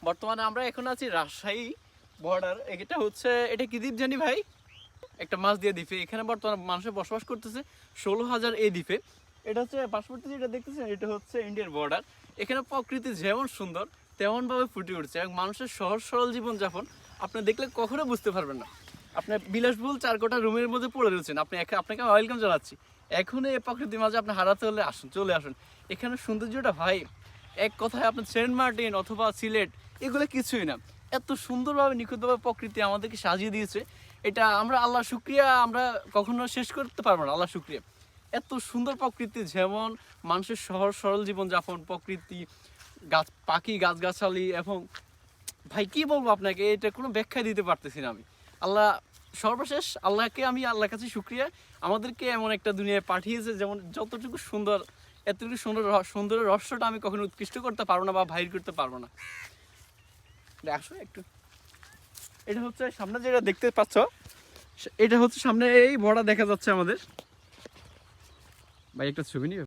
বর্তমানে আমরা এখন আছি রাজশাহী বর্ডার। এটা কি দ্বীপ জানি ভাই, একটা মাছ দিয়ে দ্বীপে। এখানে বর্তমানে মানুষের বসবাস করতেছে 16,000 এই দ্বীপে। এটা হচ্ছে পার্শ্ববর্তী যেটা দেখতেছেন, এটা হচ্ছে ইন্ডিয়ার বর্ডার। এখানে প্রকৃতি যেমন সুন্দর তেমন ভাবে ফুটে উঠছে, এবং মানুষের সহজ সরল জীবনযাপন আপনি দেখলে কখনো বুঝতে পারবেন না। আপনার বিলাসবহুল 4 কোঠা রুমের মধ্যে পড়ে রয়েছেন, আপনাকে ওয়েলকাম জানাচ্ছি। এখন এই প্রকৃতির মাঝে আপনি হারাতে হলে চলে আসুন। এখানে সৌন্দর্যটা ভাই, এক কথায় আপনার সেন্ট মার্টিন অথবা সিলেট এগুলো কিছুই না। এত সুন্দরভাবে নিখুঁতভাবে প্রকৃতি আমাদেরকে সাজিয়ে দিয়েছে, এটা আমরা আল্লাহ শুকরিয়া আমরা কখনো শেষ করতে পারবো না। আল্লাহ শুকরিয়া, এত সুন্দর প্রকৃতি, যেমন মানুষের সহজ সরল জীবনযাপন, প্রকৃতি, পাখি, গাছগাছালি, এবং ভাই কি বলবো আপনাকে, এটা কোনো ব্যাখ্যা দিতে পারতেছি না আমি। আল্লাহ সর্বশেষ আল্লাহর কাছে শুকরিয়া, আমাদেরকে এমন একটা দুনিয়ায় পাঠিয়েছে, যেমন যতটুকু সুন্দর, এতটুকু সুন্দর রহস্যটা আমি কখনো উৎকৃষ্ট করতে পারবো না বা বাহির করতে পারবো না। আসো একটু, এটা হচ্ছে সামনে যেটা দেখতে পাচ্ছ, এটা হচ্ছে সামনে এই বড়া দেখা যাচ্ছে আমাদের। ভাই একটা ছবি নিয়ে